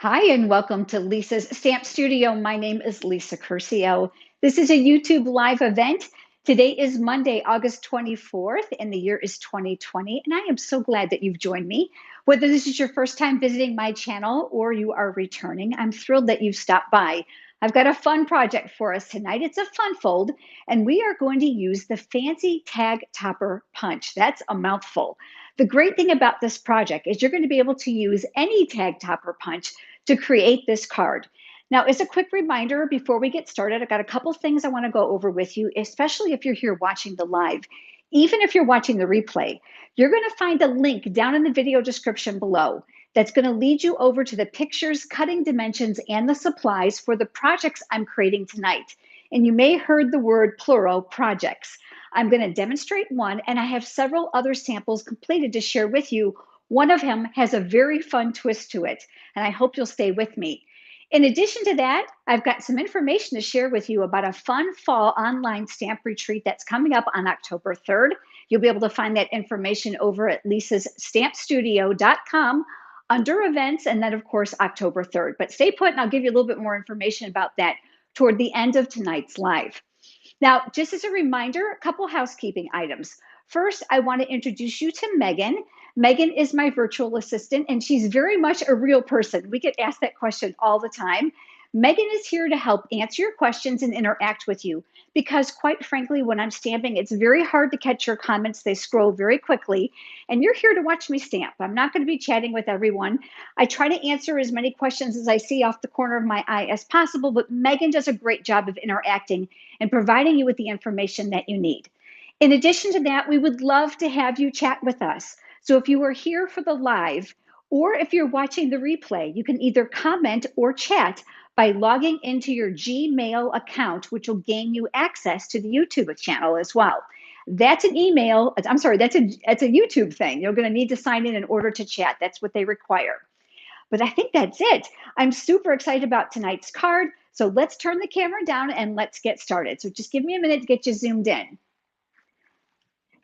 Hi, and welcome to Lisa's Stamp Studio. My name is Lisa Curcio. This is a YouTube live event. Today is Monday, August 24th, and the year is 2020. And I am so glad that you've joined me. Whether this is your first time visiting my channel or you are returning, I'm thrilled that you've stopped by. I've got a fun project for us tonight. It's a fun fold, and we are going to use the fancy tag topper punch. That's a mouthful. The great thing about this project is you're going to be able to use any tag topper punch to create this card. Now, as a quick reminder, before we get started, I've got a couple things I want to go over with you, especially if you're here watching the live. Even if you're watching the replay, you're going to find a link down in the video description below that's going to lead you over to the pictures, cutting dimensions, and the supplies for the projects I'm creating tonight. And you may have heard the word plural, projects. I'm going to demonstrate one, and I have several other samples completed to share with you. One of them has a very fun twist to it, and I hope you'll stay with me. In addition to that, I've got some information to share with you about a fun fall online stamp retreat that's coming up on October 3rd. You'll be able to find that information over at lisasstampstudio.com under events, and then, of course, October 3rd. But stay put, and I'll give you a little bit more information about that toward the end of tonight's live. Now, just as a reminder, a couple housekeeping items. First, I want to introduce you to Megan. Megan is my virtual assistant, and she's very much a real person. We get asked that question all the time. Megan is here to help answer your questions and interact with you because, quite frankly, when I'm stamping, it's very hard to catch your comments. They scroll very quickly, and you're here to watch me stamp. I'm not going to be chatting with everyone. I try to answer as many questions as I see off the corner of my eye as possible, but Megan does a great job of interacting and providing you with the information that you need. In addition to that, we would love to have you chat with us. So if you are here for the live, or if you're watching the replay, you can either comment or chat by logging into your Gmail account, which will gain you access to the YouTube channel as well. That's an email, I'm sorry, that's a YouTube thing. You're going to need to sign in order to chat. That's what they require. But I think that's it. I'm super excited about tonight's card. So let's turn the camera down and let's get started. So just give me a minute to get you zoomed in.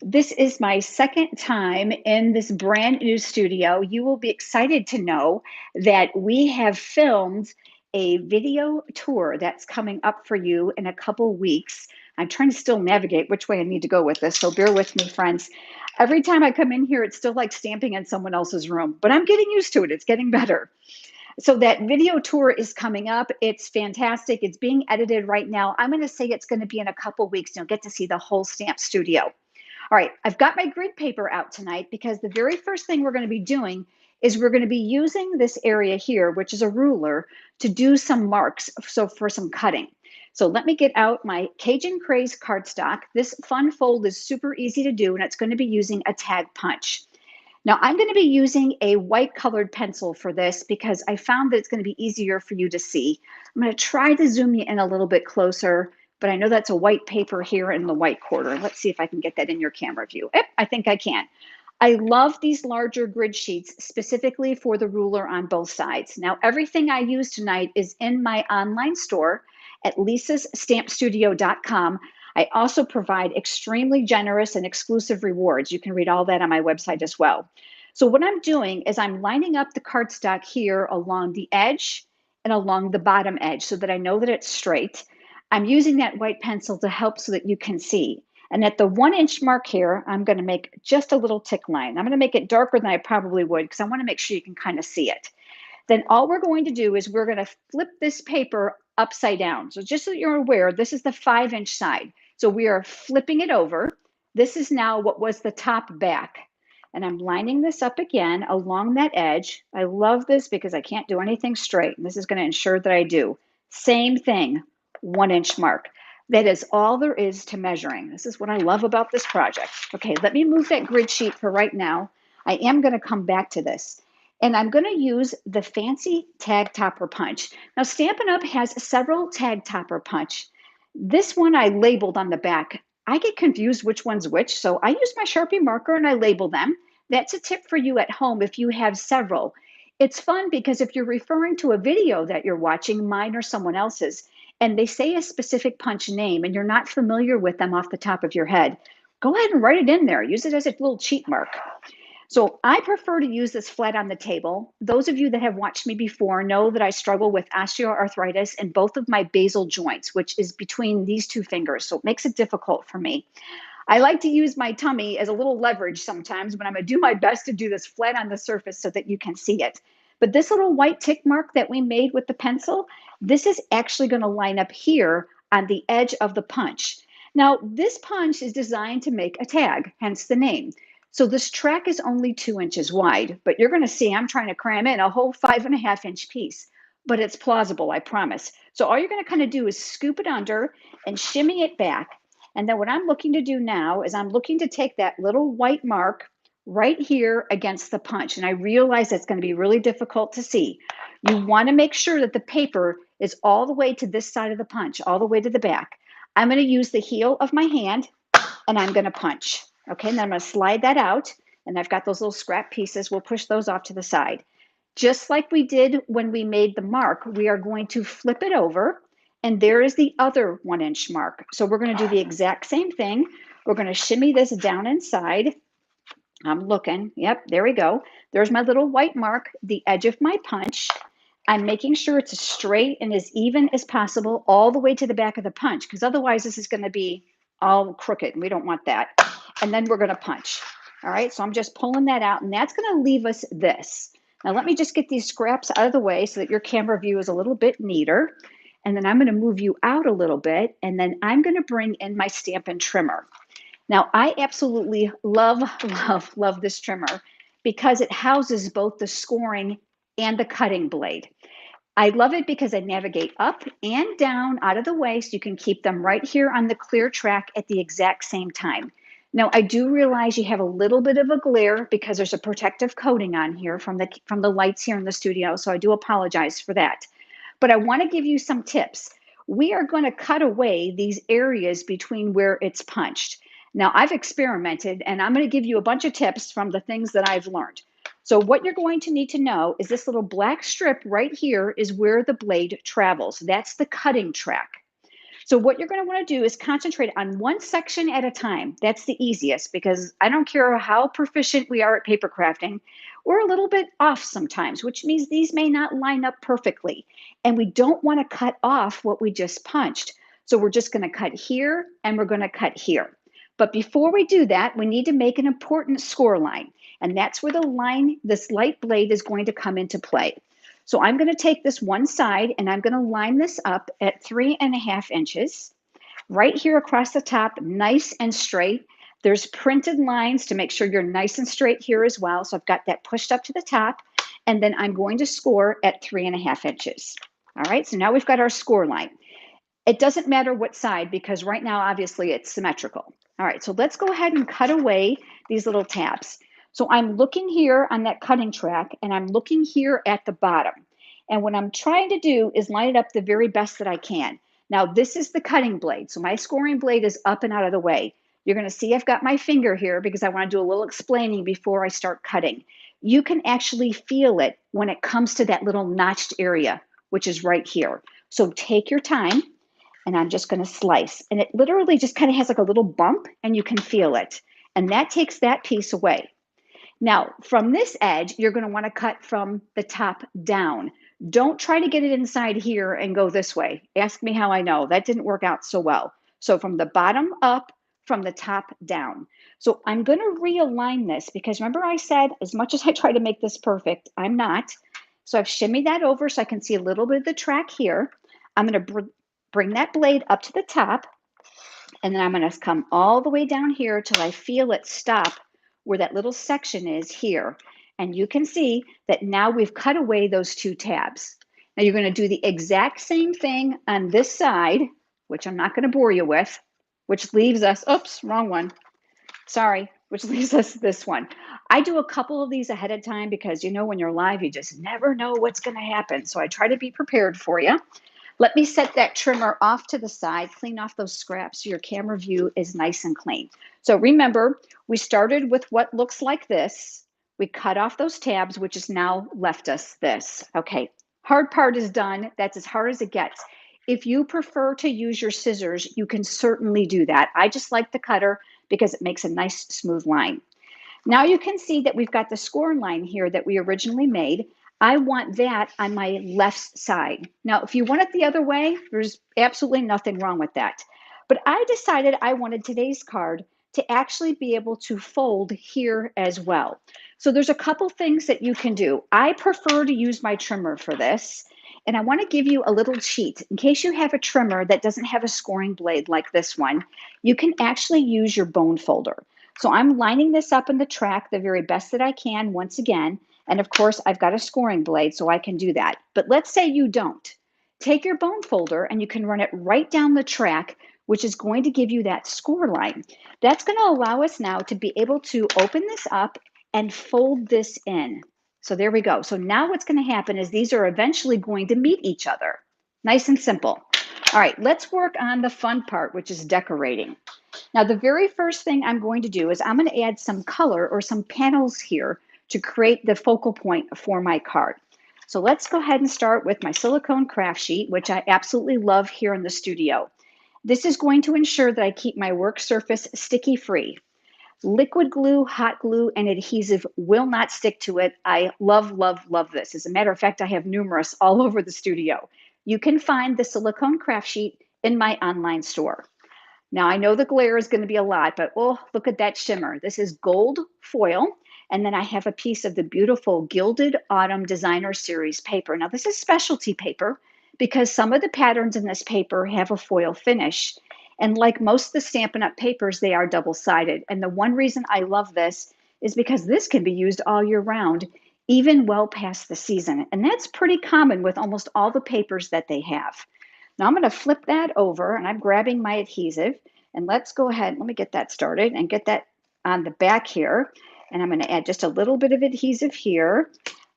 This is my second time in this brand new studio. You will be excited to know that we have filmed a video tour that's coming up for you in a couple weeks. I'm trying to still navigate which way I need to go with this, so bear with me, friends. Every time I come in here, it's still like stamping in someone else's room, but I'm getting used to it. It's getting better. So that video tour is coming up. It's fantastic. It's being edited right now. I'm going to say it's going to be in a couple weeks. You'll get to see the whole stamp studio. All right, I've got my grid paper out tonight because the very first thing we're going to be doing is we're going to be using this area here, which is a ruler, to do some marks, so for some cutting. So let me get out my Cajun Craze cardstock. This fun fold is super easy to do, and it's going to be using a tag punch. Now I'm going to be using a white colored pencil for this because I found that it's going to be easier for you to see. I'm going to try to zoom you in a little bit closer, but I know that's a white paper here in the white quarter. Let's see if I can get that in your camera view. Yep, I think I can. I love these larger grid sheets specifically for the ruler on both sides. Now, everything I use tonight is in my online store at lisasstampstudio.com. I also provide extremely generous and exclusive rewards. You can read all that on my website as well. So what I'm doing is I'm lining up the cardstock here along the edge and along the bottom edge so that I know that it's straight. I'm using that white pencil to help so that you can see. And at the 1-inch mark here, I'm going to make just a little tick line. I'm going to make it darker than I probably would because I want to make sure you can kind of see it. Then all we're going to do is we're going to flip this paper upside down. So just so you're aware, this is the 5-inch side. So we are flipping it over. This is now what was the top back. And I'm lining this up again along that edge. I love this because I can't do anything straight. And this is going to ensure that I do. Same thing, 1-inch mark. That is all there is to measuring. This is what I love about this project. Okay, let me move that grid sheet for right now. I am going to come back to this. And I'm going to use the fancy tag topper punch. Now, Stampin' Up! Has several tag topper punch. This one I labeled on the back. I get confused which one's which, so I use my Sharpie marker and I label them. That's a tip for you at home if you have several. It's fun because if you're referring to a video that you're watching, mine or someone else's, and they say a specific punch name and you're not familiar with them off the top of your head, go ahead and write it in there. Use it as a little cheat mark. So I prefer to use this flat on the table. Those of you that have watched me before know that I struggle with osteoarthritis in both of my basal joints, which is between these two fingers. So it makes it difficult for me. I like to use my tummy as a little leverage sometimes, but I'm going to do my best to do this flat on the surface so that you can see it. But this little white tick mark that we made with the pencil, this is actually going to line up here on the edge of the punch. Now, this punch is designed to make a tag, hence the name. So this track is only 2 inches wide, but you're going to see I'm trying to cram in a whole 5.5 inch piece, but it's plausible, I promise. So all you're going to kind of do is scoop it under and shimmy it back. And then what I'm looking to do now is I'm looking to take that little white mark right here against the punch. And I realize that's going to be really difficult to see. You want to make sure that the paper is all the way to this side of the punch, all the way to the back. I'm going to use the heel of my hand and I'm going to punch. Okay, and then I'm going to slide that out. And I've got those little scrap pieces. We'll push those off to the side. Just like we did when we made the mark, we are going to flip it over. And there is the other 1 inch mark. So we're going to do the exact same thing. We're going to shimmy this down inside. I'm looking. Yep, there we go. There's my little white mark, the edge of my punch. I'm making sure it's as straight and as even as possible all the way to the back of the punch, because otherwise this is going to be all crooked and we don't want that. And then we're going to punch. All right, so I'm just pulling that out and that's going to leave us this. Now let me just get these scraps out of the way so that your camera view is a little bit neater. And then I'm going to move you out a little bit and then I'm going to bring in my Stampin' trimmer. Now I absolutely love, love, love this trimmer because it houses both the scoring and the cutting blade. I love it because I navigate up and down out of the way so you can keep them right here on the clear track at the exact same time. Now, I do realize you have a little bit of a glare because there's a protective coating on here from the lights here in the studio, so I do apologize for that. But I want to give you some tips. We are going to cut away these areas between where it's punched. Now, I've experimented, and I'm going to give you a bunch of tips from the things that I've learned. So what you're going to need to know is this little black strip right here is where the blade travels. That's the cutting track. So what you're going to want to do is concentrate on one section at a time. That's the easiest because I don't care how proficient we are at paper crafting, we're a little bit off sometimes, which means these may not line up perfectly. And we don't want to cut off what we just punched. So we're just going to cut here and we're going to cut here. But before we do that, we need to make an important score line. And that's where the line, this light blade is going to come into play. So I'm going to take this one side and I'm going to line this up at 3.5 inches. Right here across the top, nice and straight. There's printed lines to make sure you're nice and straight here as well. So I've got that pushed up to the top. And then I'm going to score at 3.5 inches. All right, so now we've got our score line. It doesn't matter what side because right now, obviously, it's symmetrical. All right, so let's go ahead and cut away these little tabs. So I'm looking here on that cutting track and I'm looking here at the bottom. And what I'm trying to do is line it up the very best that I can. Now, this is the cutting blade. So my scoring blade is up and out of the way. You're going to see I've got my finger here because I want to do a little explaining before I start cutting. You can actually feel it when it comes to that little notched area, which is right here. So take your time. And I'm just going to slice. And it literally just kind of has like a little bump and you can feel it. And that takes that piece away. Now, from this edge, you're going to want to cut from the top down. Don't try to get it inside here and go this way. Ask me how I know. That didn't work out so well. So from the bottom up, from the top down. So I'm going to realign this because remember I said as much as I try to make this perfect, I'm not. So I've shimmied that over so I can see a little bit of the track here. I'm going to bring that blade up to the top, and then I'm going to come all the way down here till I feel it stop where that little section is here. And you can see that now we've cut away those two tabs. Now you're going to do the exact same thing on this side, which I'm not going to bore you with, which leaves us, oops, wrong one. Sorry, which leaves us this one. I do a couple of these ahead of time because, you know, when you're live, you just never know what's going to happen. So I try to be prepared for you. Let me set that trimmer off to the side, clean off those scraps so your camera view is nice and clean. So remember, we started with what looks like this. We cut off those tabs, which has now left us this. Okay, hard part is done. That's as hard as it gets. If you prefer to use your scissors, you can certainly do that. I just like the cutter because it makes a nice smooth line. Now you can see that we've got the score line here that we originally made. I want that on my left side. Now, if you want it the other way, there's absolutely nothing wrong with that. But I decided I wanted today's card to actually be able to fold here as well. So there's a couple things that you can do. I prefer to use my trimmer for this. And I want to give you a little cheat. In case you have a trimmer that doesn't have a scoring blade like this one, you can actually use your bone folder. So I'm lining this up in the track the very best that I can once again. And of course, I've got a scoring blade, so I can do that. But let's say you don't. Take your bone folder and you can run it right down the track, which is going to give you that score line. That's going to allow us now to be able to open this up and fold this in. So there we go. So now what's going to happen is these are eventually going to meet each other. Nice and simple. All right, let's work on the fun part, which is decorating. Now, the very first thing I'm going to do is I'm going to add some color or some panels here to create the focal point for my card. So let's go ahead and start with my silicone craft sheet, which I absolutely love here in the studio. This is going to ensure that I keep my work surface sticky free. Liquid glue, hot glue, and adhesive will not stick to it. I love, love, love this. As a matter of fact, I have numerous all over the studio. You can find the silicone craft sheet in my online store. Now, I know the glare is going to be a lot, but oh, look at that shimmer. This is gold foil. And then I have a piece of the beautiful Gilded Autumn Designer Series paper. Now, this is specialty paper because some of the patterns in this paper have a foil finish. And like most of the Stampin' Up! Papers, they are double-sided. And the one reason I love this is because this can be used all year round, even well past the season. And that's pretty common with almost all the papers that they have. Now I'm going to flip that over and I'm grabbing my adhesive and let's go ahead. Let me get that started and get that on the back here. And I'm going to add just a little bit of adhesive here.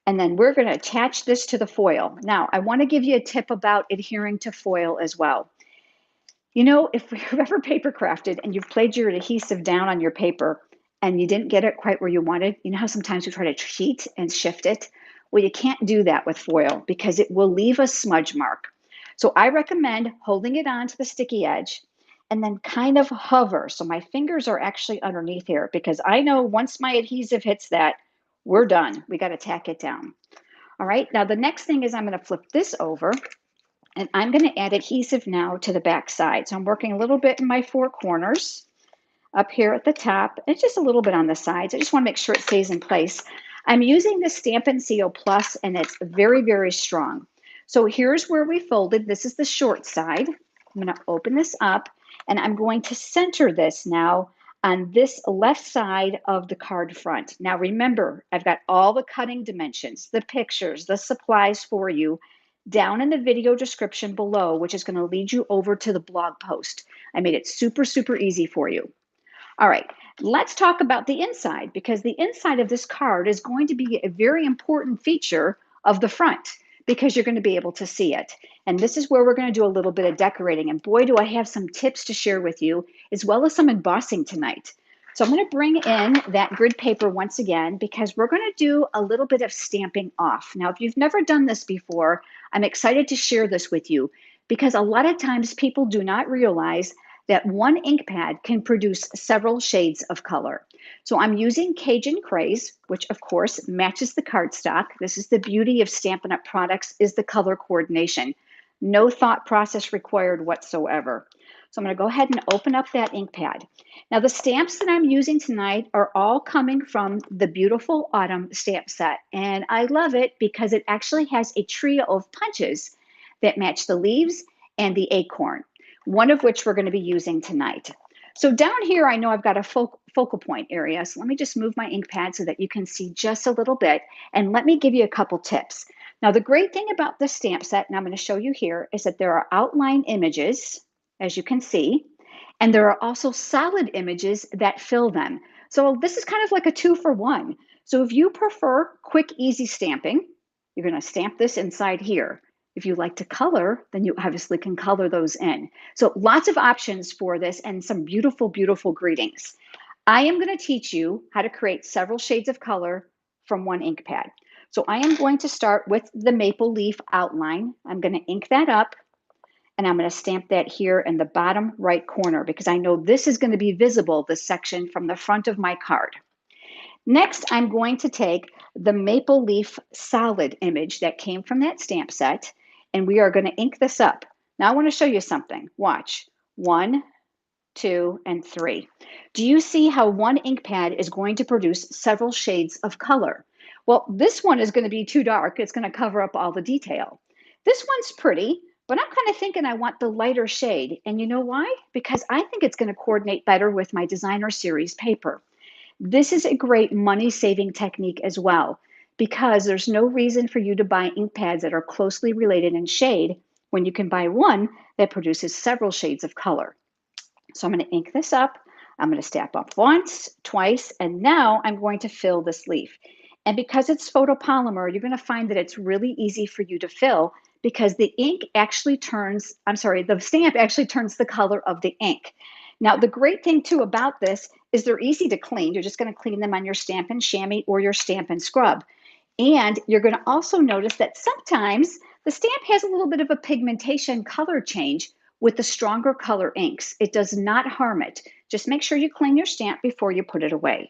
And then we're going to attach this to the foil. Now, I want to give you a tip about adhering to foil as well. You know, if you've ever paper crafted and you've played your adhesive down on your paper and you didn't get it quite where you wanted, you know how sometimes we try to cheat and shift it? Well, you can't do that with foil because it will leave a smudge mark. So I recommend holding it onto the sticky edge and then kind of hover. So my fingers are actually underneath here because I know once my adhesive hits that, we're done. We got to tack it down. All right, now the next thing is I'm going to flip this over and I'm going to add adhesive now to the back side. So I'm working a little bit in my four corners up here at the top and just a little bit on the sides. I just want to make sure it stays in place. I'm using the Stampin' Seal Plus and it's very, very strong. So here's where we folded. This is the short side. I'm going to open this up and I'm going to center this now on this left side of the card front. Now remember, I've got all the cutting dimensions, the pictures, the supplies for you down in the video description below, which is going to lead you over to the blog post. I made it super, super easy for you. All right, let's talk about the inside because the inside of this card is going to be a very important feature of the front because you're going to be able to see it. And this is where we're going to do a little bit of decorating. And boy, do I have some tips to share with you as well as some embossing tonight. So I'm going to bring in that grid paper once again because we're going to do a little bit of stamping off. Now, if you've never done this before, I'm excited to share this with you because a lot of times people do not realize that one ink pad can produce several shades of color. So I'm using Cajun Craze, which of course matches the cardstock. This is the beauty of Stampin' Up! Products is the color coordination. No thought process required whatsoever. So I'm going to go ahead and open up that ink pad. Now the stamps that I'm using tonight are all coming from the beautiful Autumn stamp set. And I love it because it actually has a trio of punches that match the leaves and the acorn, one of which we're going to be using tonight. So down here, I know I've got a focal point area. So let me just move my ink pad so that you can see just a little bit. And let me give you a couple tips. Now, the great thing about the stamp set, and I'm going to show you here, is that there are outline images, as you can see, and there are also solid images that fill them. So this is kind of like a 2-for-1. So if you prefer quick, easy stamping, you're going to stamp this inside here. If you like to color, then you obviously can color those in. So lots of options for this and some beautiful, beautiful greetings. I am going to teach you how to create several shades of color from one ink pad. So I am going to start with the maple leaf outline. I'm going to ink that up and I'm going to stamp that here in the bottom right corner because I know this is going to be visible, this section from the front of my card. Next, I'm going to take the maple leaf solid image that came from that stamp set, and we are going to ink this up. Now, I want to show you something. Watch. 1, 2, and 3. Do you see how one ink pad is going to produce several shades of color? Well, this one is going to be too dark. It's going to cover up all the detail. This one's pretty, but I'm kind of thinking I want the lighter shade. And you know why? Because I think it's going to coordinate better with my designer series paper. This is a great money-saving technique as well, because there's no reason for you to buy ink pads that are closely related in shade when you can buy one that produces several shades of color. So I'm going to ink this up. I'm going to stamp up once, twice, and now I'm going to fill this leaf. And because it's photopolymer, you're going to find that it's really easy for you to fill because the ink actually turns, the stamp actually turns the color of the ink. Now, the great thing too about this is they're easy to clean. You're just going to clean them on your Stampin' Chamois or your Stampin' Scrub. And you're going to also notice that sometimes the stamp has a little bit of a pigmentation color change with the stronger color inks. It does not harm it. Just make sure you clean your stamp before you put it away.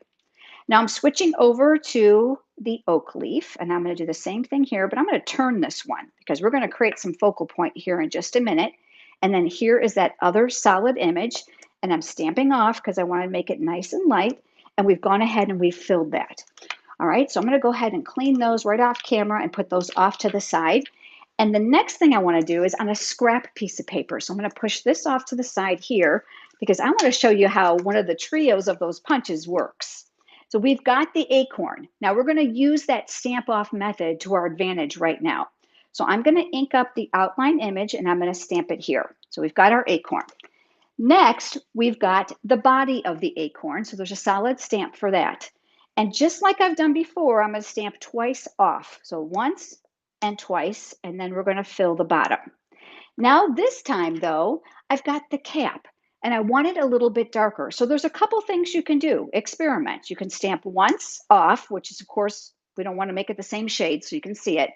Now I'm switching over to the oak leaf, and I'm going to do the same thing here, but I'm going to turn this one because we're going to create some focal point here in just a minute. And then here is that other solid image, and I'm stamping off because I want to make it nice and light, and we've gone ahead and we've filled that. All right, so I'm going to go ahead and clean those right off camera and put those off to the side. And the next thing I want to do is on a scrap piece of paper. So I'm going to push this off to the side here because I want to show you how one of the trios of those punches works. So we've got the acorn. Now we're going to use that stamp off method to our advantage right now. So I'm going to ink up the outline image and I'm going to stamp it here. So we've got our acorn. Next, we've got the body of the acorn. So there's a solid stamp for that. And just like I've done before, I'm going to stamp twice off. So once and twice, and then we're going to fill the bottom. Now this time though, I've got the cap and I want it a little bit darker. So there's a couple things you can do. Experiment. You can stamp once off, which is of course, we don't want to make it the same shade so you can see it,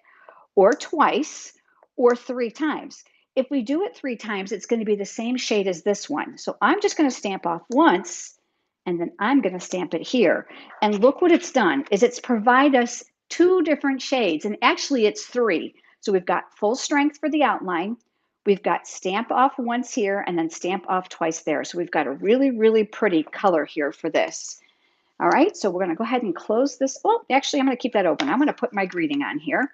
or twice, or 3 times. If we do it 3 times, it's going to be the same shade as this one. So I'm just going to stamp off once, and then I'm going to stamp it here. And look what it's done, is it's provide us 2 different shades, and actually it's 3. So we've got full strength for the outline, we've got stamp off once here, and then stamp off twice there. So we've got a really, really pretty color here for this. All right, so we're going to go ahead and close this. Oh, actually, I'm going to keep that open. I'm going to put my greeting on here.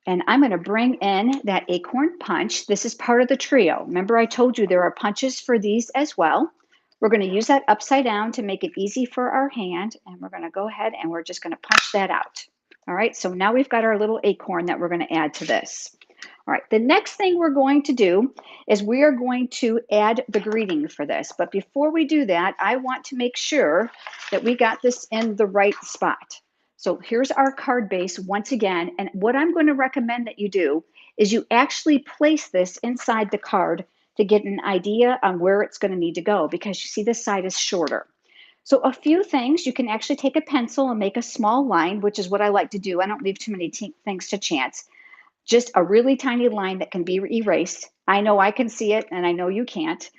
And I'm going to bring in that acorn punch. This is part of the trio. Remember I told you there are punches for these as well. We're going to use that upside down to make it easy for our hand. And we're going to go ahead and we're just going to punch that out. All right, so now we've got our little acorn that we're going to add to this. All right, the next thing we're going to do is we are going to add the greeting for this. But before we do that, I want to make sure that we got this in the right spot. So here's our card base once again. And what I'm going to recommend that you do is you actually place this inside the card to get an idea on where it's going to need to go, because you see this side is shorter. So a few things, you can actually take a pencil and make a small line, which is what I like to do. I don't leave too many things to chance. Just a really tiny line that can be erased. I know I can see it and I know you can't.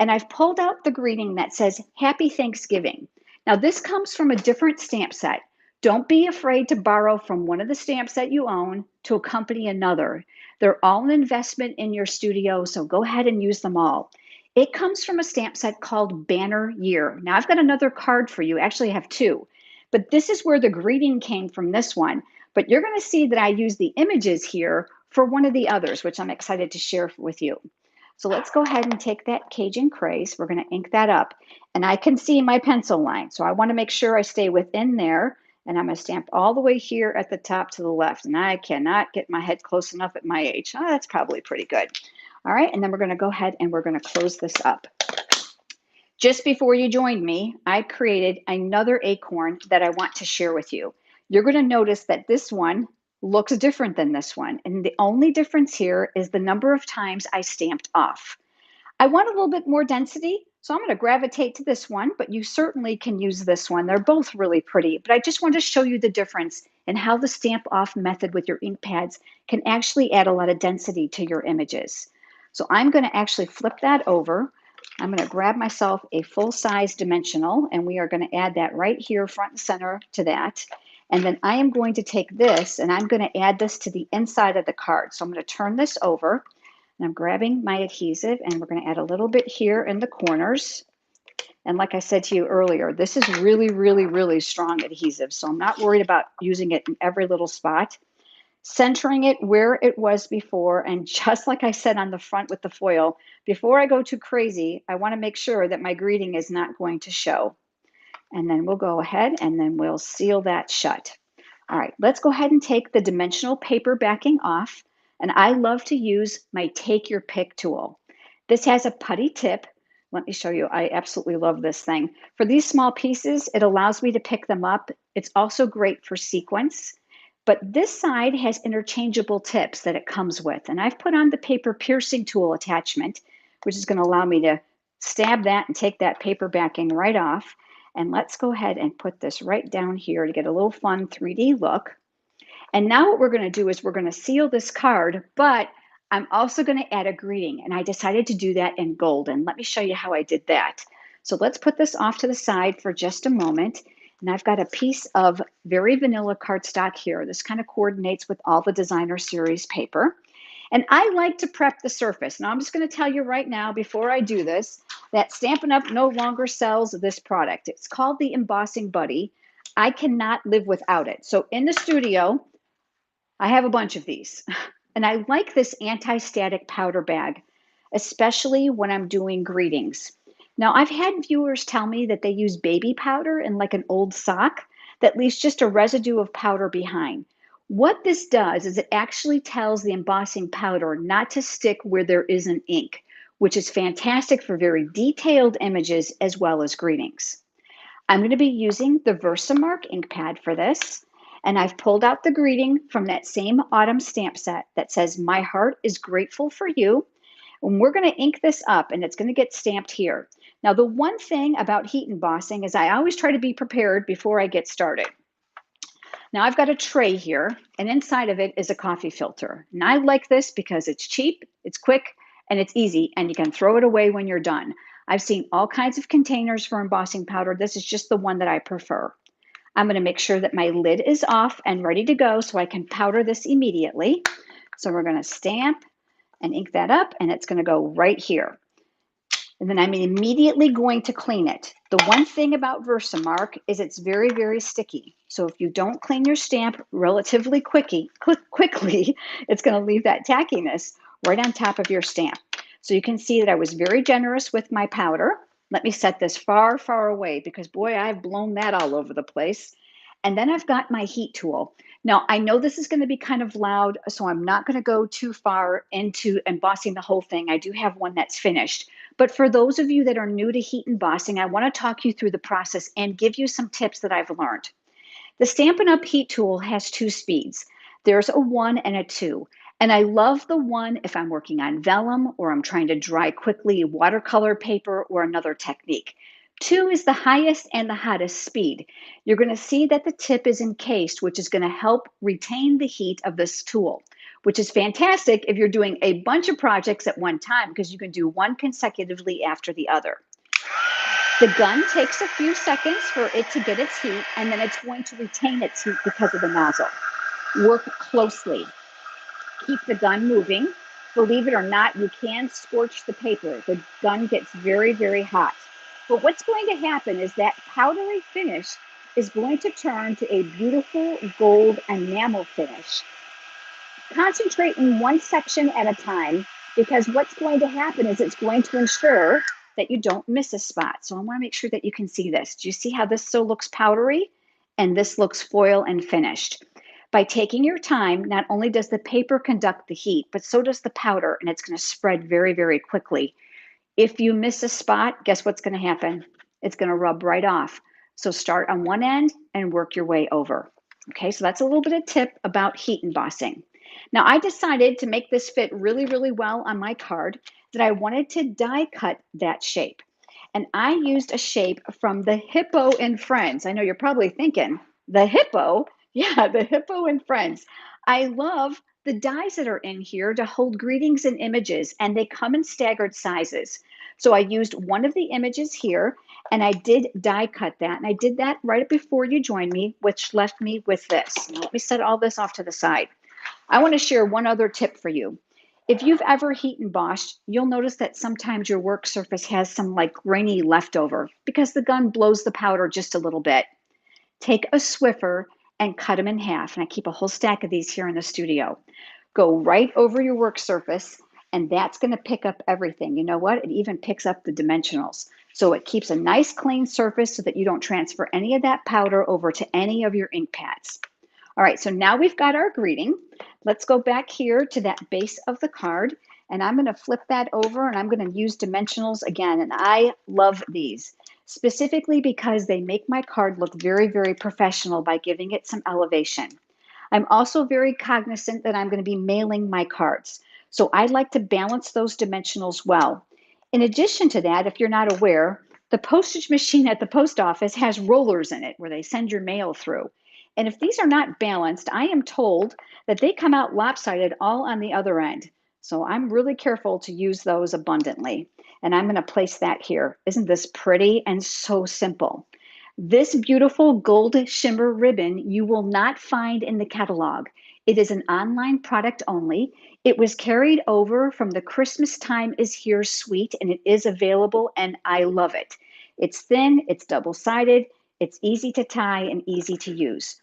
And I've pulled out the greeting that says Happy Thanksgiving. Now this comes from a different stamp set. Don't be afraid to borrow from one of the stamps that you own to accompany another. They're all an investment in your studio, so go ahead and use them all. It comes from a stamp set called Banner Year. Now I've got another card for you. Actually, I have 2. But this is where the greeting came from this one. But you're going to see that I use the images here for one of the others, which I'm excited to share with you. So let's go ahead and take that Cajun Craze. We're going to ink that up. And I can see my pencil line. So I want to make sure I stay within there. And I'm going to stamp all the way here at the top to the left. And I cannot get my head close enough at my age. Oh, that's probably pretty good. All right, and then we're going to go ahead and we're going to close this up. Just before you joined me, I created another acorn that I want to share with you. You're going to notice that this one looks different than this one. And the only difference here is the number of times I stamped off. I want a little bit more density, so I'm going to gravitate to this one, but you certainly can use this one. They're both really pretty, but I just want to show you the difference in how the stamp off method with your ink pads can actually add a lot of density to your images. So I'm going to actually flip that over. I'm going to grab myself a full-size dimensional, and we are going to add that right here front and center to that. And then I am going to take this, and I'm going to add this to the inside of the card. So I'm going to turn this over, and I'm grabbing my adhesive, and we're going to add a little bit here in the corners. And like I said to you earlier, this is really, really, really strong adhesive. So I'm not worried about using it in every little spot. Centering it where it was before. And just like I said on the front with the foil, before I go too crazy, I want to make sure that my greeting is not going to show. And then we'll go ahead and then we'll seal that shut. All right, let's go ahead and take the dimensional paper backing off. And I love to use my Take Your Pick tool. This has a putty tip. Let me show you. I absolutely love this thing. For these small pieces, it allows me to pick them up. It's also great for sequence. But this side has interchangeable tips that it comes with. And I've put on the paper piercing tool attachment, which is going to allow me to stab that and take that paper backing right off. And let's go ahead and put this right down here to get a little fun 3D look. And now what we're going to do is we're going to seal this card, but I'm also going to add a greeting. And I decided to do that in gold. And let me show you how I did that. So let's put this off to the side for just a moment. And I've got a piece of very vanilla cardstock here. This kind of coordinates with all the designer series paper. And I like to prep the surface. Now I'm just going to tell you right now before I do this that Stampin' Up! No longer sells this product. It's called the Embossing Buddy. I cannot live without it. So in the studio, I have a bunch of these. And I like this anti-static powder bag, especially when I'm doing greetings. Now, I've had viewers tell me that they use baby powder in like an old sock that leaves just a residue of powder behind. What this does is it actually tells the embossing powder not to stick where there isn't ink, which is fantastic for very detailed images as well as greetings. I'm going to be using the Versamark ink pad for this. And I've pulled out the greeting from that same autumn stamp set that says, "My heart is grateful for you." And we're going to ink this up and it's going to get stamped here. Now, the one thing about heat embossing is I always try to be prepared before I get started. Now I've got a tray here and inside of it is a coffee filter. And I like this because it's cheap, it's quick, and it's easy, and you can throw it away when you're done. I've seen all kinds of containers for embossing powder. This is just the one that I prefer. I'm going to make sure that my lid is off and ready to go so I can powder this immediately. So we're going to stamp and ink that up, and it's going to go right here. And then I'm immediately going to clean it. The one thing about Versamark is it's very, very sticky. So if you don't clean your stamp relatively quickly, it's going to leave that tackiness right on top of your stamp. So you can see that I was very generous with my powder. Let me set this far, far away because boy, I've blown that all over the place. And then I've got my heat tool. Now, I know this is going to be kind of loud, so I'm not going to go too far into embossing the whole thing. I do have one that's finished. But for those of you that are new to heat embossing, I want to talk you through the process and give you some tips that I've learned. The Stampin' Up! Heat tool has two speeds. There's a 1 and a 2. And I love the 1 if I'm working on vellum or I'm trying to dry quickly watercolor paper or another technique. 2 is the highest and the hottest speed. You're going to see that the tip is encased, which is going to help retain the heat of this tool, which is fantastic if you're doing a bunch of projects at one time because you can do one consecutively after the other. The gun takes a few seconds for it to get its heat, and then it's going to retain its heat because of the nozzle. Work closely. Keep the gun moving. Believe it or not, you can scorch the paper. The gun gets very, very hot. But what's going to happen is that powdery finish is going to turn to a beautiful gold enamel finish. Concentrate in one section at a time because what's going to happen is it's going to ensure that you don't miss a spot. So I want to make sure that you can see this. Do you see how this still looks powdery and this looks foil and finished? By taking your time, not only does the paper conduct the heat, but so does the powder, and it's going to spread very, very quickly. If you miss a spot, guess what's going to happen? It's going to rub right off. So start on one end and work your way over. Okay, so that's a little bit of tip about heat embossing. Now I decided to make this fit really, really well on my card that I wanted to die cut that shape. And I used a shape from the Hippo and Friends. I know you're probably thinking, the hippo? Yeah, the Hippo and Friends. I love the dies that are in here to hold greetings and images, and they come in staggered sizes. So I used one of the images here, and I did die cut that. And I did that right before you joined me, which left me with this. Now, let me set all this off to the side. I want to share one other tip for you. If you've ever heat embossed, you'll notice that sometimes your work surface has some like grainy leftover because the gun blows the powder just a little bit. Take a Swiffer and cut them in half. And I keep a whole stack of these here in the studio. Go right over your work surface, and that's going to pick up everything. You know what? It even picks up the dimensionals. So it keeps a nice clean surface so that you don't transfer any of that powder over to any of your ink pads. All right, so now we've got our greeting. Let's go back here to that base of the card, and I'm going to flip that over, and I'm going to use dimensionals again. And I love these specifically because they make my card look very, very professional by giving it some elevation. I'm also very cognizant that I'm going to be mailing my cards, so I like to balance those dimensionals well. In addition to that, if you're not aware, the postage machine at the post office has rollers in it where they send your mail through. And if these are not balanced, I am told that they come out lopsided all on the other end. So I'm really careful to use those abundantly. And I'm going to place that here. Isn't this pretty and so simple? This beautiful gold shimmer ribbon you will not find in the catalog. It is an online product only. It was carried over from the Christmas Time is Here suite, and it is available, and I love it. It's thin, it's double-sided, it's easy to tie and easy to use.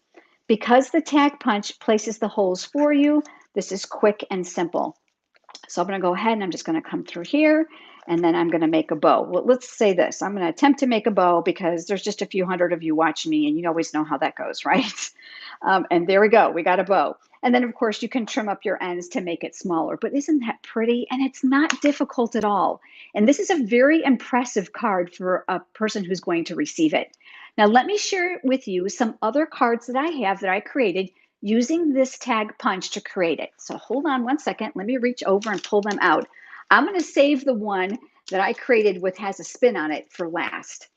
Because the tag punch places the holes for you, this is quick and simple. So I'm going to go ahead and I'm just going to come through here, and then I'm going to make a bow. Well, let's say this. I'm going to attempt to make a bow because there's just a few hundred of you watching me, and you always know how that goes, right? And there we go. We got a bow. And then, of course, you can trim up your ends to make it smaller. But isn't that pretty? And it's not difficult at all. And this is a very impressive card for a person who's going to receive it. Now, let me share with you some other cards that I have that I created using this tag punch to create it. So hold on one second. Let me reach over and pull them out. I'm going to save the one that I created with has a spin on it for last.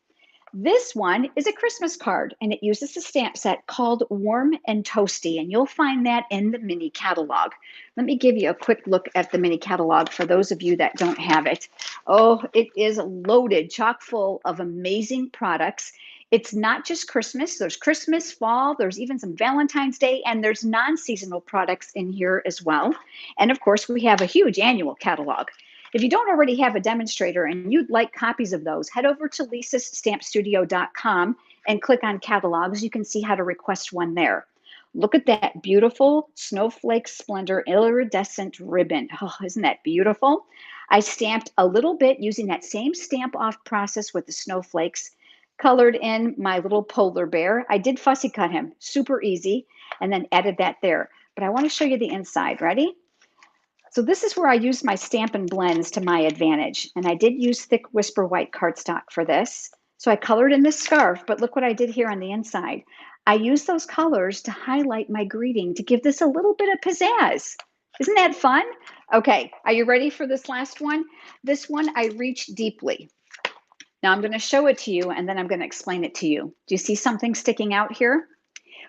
This one is a Christmas card, and it uses a stamp set called Warm and Toasty, and you'll find that in the mini catalog. Let me give you a quick look at the mini catalog for those of you that don't have it. Oh, it is loaded, chock full of amazing products. It's not just Christmas. There's Christmas, fall, there's even some Valentine's Day, and there's non-seasonal products in here as well. And of course, we have a huge annual catalog. If you don't already have a demonstrator and you'd like copies of those, head over to lisasstampstudio.com and click on catalogs. You can see how to request one there. Look at that beautiful Snowflake Splendor iridescent ribbon. Oh, isn't that beautiful? I stamped a little bit using that same stamp off process with the snowflakes, colored in my little polar bear. I did fussy cut him, super easy, and then added that there. But I want to show you the inside. Ready? So this is where I use my Stampin' Blends to my advantage. And I did use thick Whisper White cardstock for this. So I colored in this scarf, but look what I did here on the inside. I used those colors to highlight my greeting to give this a little bit of pizzazz. Isn't that fun? Okay, are you ready for this last one? This one I reached deeply. Now I'm going to show it to you, and then I'm going to explain it to you. Do you see something sticking out here?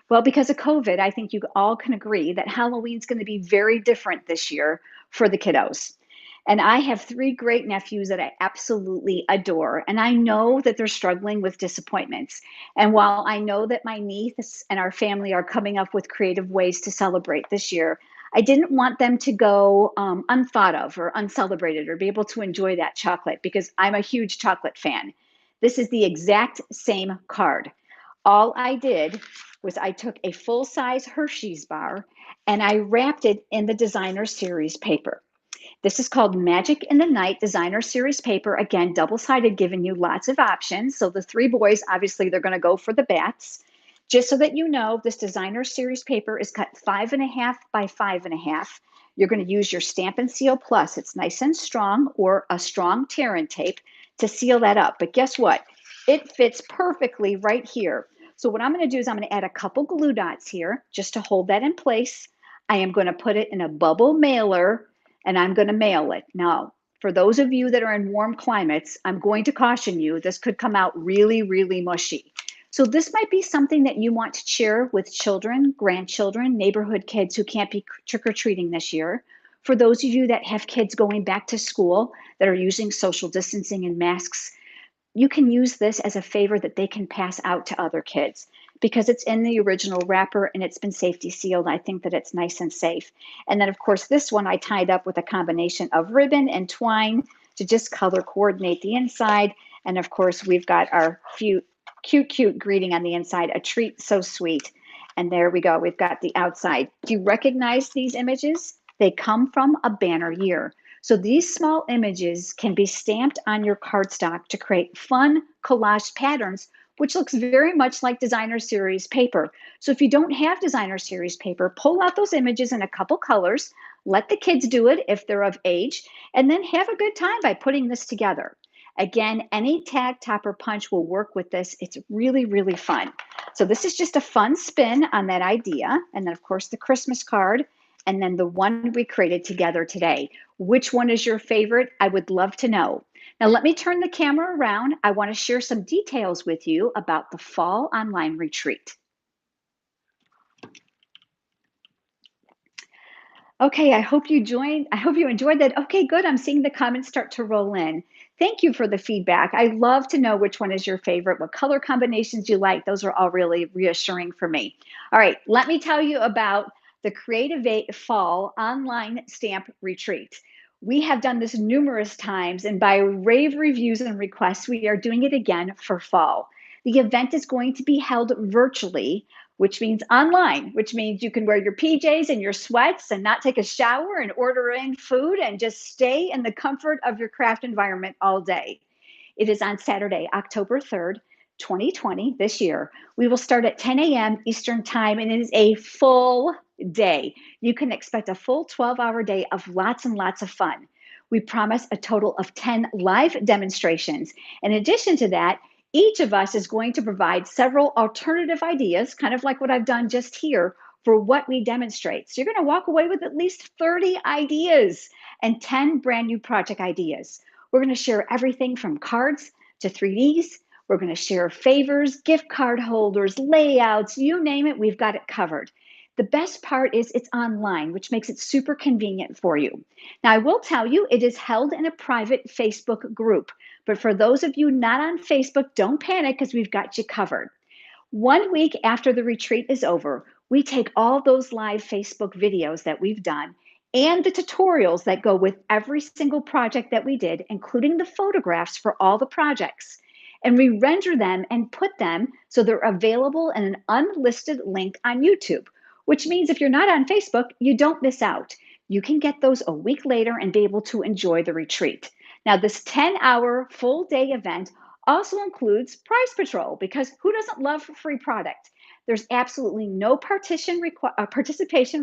Well, because of COVID, I think you all can agree that Halloween's going to be very different this year for the kiddos. And I have three great nephews that I absolutely adore. And I know that they're struggling with disappointments. And while I know that my niece and our family are coming up with creative ways to celebrate this year, I didn't want them to go unthought of or uncelebrated or be able to enjoy that chocolate because I'm a huge chocolate fan. This is the exact same card. All I did was I took a full-size Hershey's bar and I wrapped it in the designer series paper. This is called Magic in the Night designer series paper. Again, double-sided, giving you lots of options. So the three boys, obviously, they're going to go for the bats. Just so that you know, this designer series paper is cut 5.5 by 5.5. You're going to use your Stampin' Seal Plus. It's nice and strong, or a strong tear and tape to seal that up. But guess what? It fits perfectly right here. So what I'm going to do is I'm going to add a couple glue dots here just to hold that in place. I am going to put it in a bubble mailer and I'm going to mail it. Now, for those of you that are in warm climates, I'm going to caution you, this could come out really, really mushy. So this might be something that you want to share with children, grandchildren, neighborhood kids who can't be trick-or-treating this year. For those of you that have kids going back to school that are using social distancing and masks, you can use this as a favor that they can pass out to other kids because it's in the original wrapper and it's been safety sealed. I think that it's nice and safe. And then, of course, this one I tied up with a combination of ribbon and twine to just color coordinate the inside. And of course, we've got our cute greeting on the inside, a treat so sweet. And there we go. We've got the outside. Do you recognize these images? They come from a banner year. So these small images can be stamped on your cardstock to create fun collage patterns, which looks very much like designer series paper. So if you don't have designer series paper, pull out those images in a couple colors, let the kids do it if they're of age, and then have a good time by putting this together. Again, any tag, top, or punch will work with this. It's really, really fun. So this is just a fun spin on that idea. And then, of course, the Christmas card, and then the one we created together today. Which one is your favorite? I would love to know. Now, let me turn the camera around. I want to share some details with you about the fall online retreat. Okay, I hope you joined. I hope you enjoyed that. Okay, good. I'm seeing the comments start to roll in. Thank you for the feedback. I love to know which one is your favorite, what color combinations you like. Those are all really reassuring for me. All right, let me tell you about the Creative 8 Fall Online Stamp Retreat. We have done this numerous times, and by rave reviews and requests, we are doing it again for fall. The event is going to be held virtually, which means online, which means you can wear your PJs and your sweats and not take a shower and order in food and just stay in the comfort of your craft environment all day. It is on Saturday, October 3rd, 2020, this year. We will start at 10 a.m. Eastern Time, and it is a full day. You can expect a full 12-hour day of lots and lots of fun. We promise a total of 10 live demonstrations. In addition to that, each of us is going to provide several alternative ideas, kind of like what I've done just here, for what we demonstrate. So you're going to walk away with at least 30 ideas and 10 brand new project ideas. We're going to share everything from cards to 3Ds. We're going to share favors, gift card holders, layouts, you name it, we've got it covered. The best part is it's online, which makes it super convenient for you. Now, I will tell you, it is held in a private Facebook group. But for those of you not on Facebook, don't panic because we've got you covered. 1 week after the retreat is over, we take all those live Facebook videos that we've done and the tutorials that go with every single project that we did, including the photographs for all the projects. And we render them and put them so they're available in an unlisted link on YouTube, which means if you're not on Facebook, you don't miss out. You can get those a week later and be able to enjoy the retreat. Now, this 10-hour full day event also includes prize patrol because who doesn't love free product? There's absolutely no participation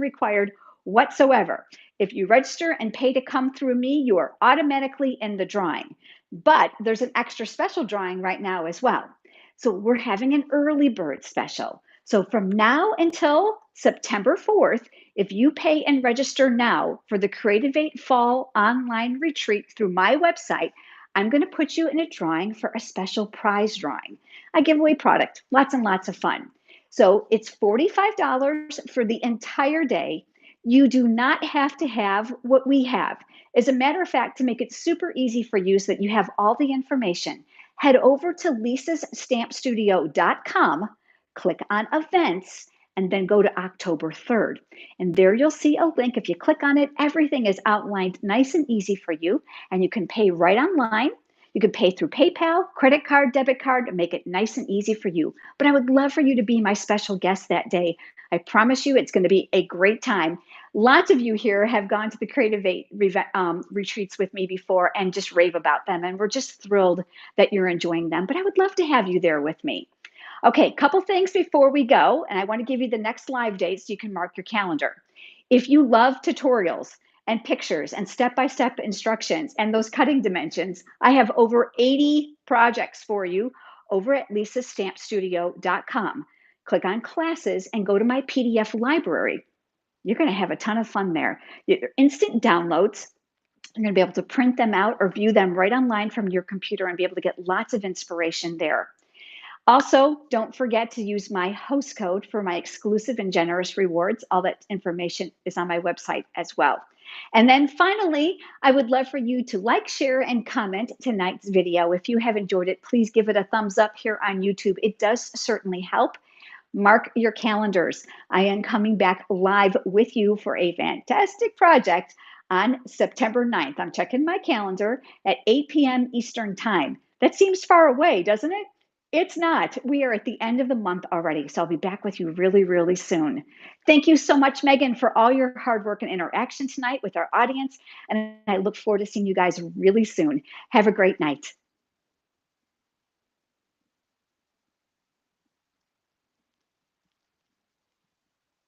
required whatsoever. If you register and pay to come through me, you are automatically in the drawing. But there's an extra special drawing right now as well. So we're having an early bird special. So from now until September 4th, if you pay and register now for the Creative 8 Fall Online Retreat through my website, I'm going to put you in a drawing for a special prize drawing. I give away product, lots and lots of fun. So it's $45 for the entire day. You do not have to have what we have. As a matter of fact, to make it super easy for you so that you have all the information, head over to lisastampstudio.com, click on events, and then go to October 3rd. And there you'll see a link. If you click on it, everything is outlined nice and easy for you, and you can pay right online. You can pay through PayPal, credit card, debit card, and make it nice and easy for you. But I would love for you to be my special guest that day. I promise you it's going to be a great time. Lots of you here have gone to the Creative 8 retreats with me before and just rave about them. And we're just thrilled that you're enjoying them. But I would love to have you there with me. Okay, couple things before we go, and I want to give you the next live date so you can mark your calendar. If you love tutorials and pictures and step-by-step instructions and those cutting dimensions, I have over 80 projects for you over at lisastampstudio.com. Click on classes and go to my PDF library. You're going to have a ton of fun there. They're instant downloads. You're going to be able to print them out or view them right online from your computer and be able to get lots of inspiration there. Also, don't forget to use my host code for my exclusive and generous rewards. All that information is on my website as well. And then finally, I would love for you to like, share, and comment tonight's video. If you have enjoyed it, please give it a thumbs up here on YouTube. It does certainly help. Mark your calendars. I am coming back live with you for a fantastic project on September 9th. I'm checking my calendar at 8 p.m. Eastern Time. That seems far away, doesn't it? It's not. We are at the end of the month already, so I'll be back with you really, really soon. Thank you so much, Megan, for all your hard work and interaction tonight with our audience. And I look forward to seeing you guys really soon. Have a great night.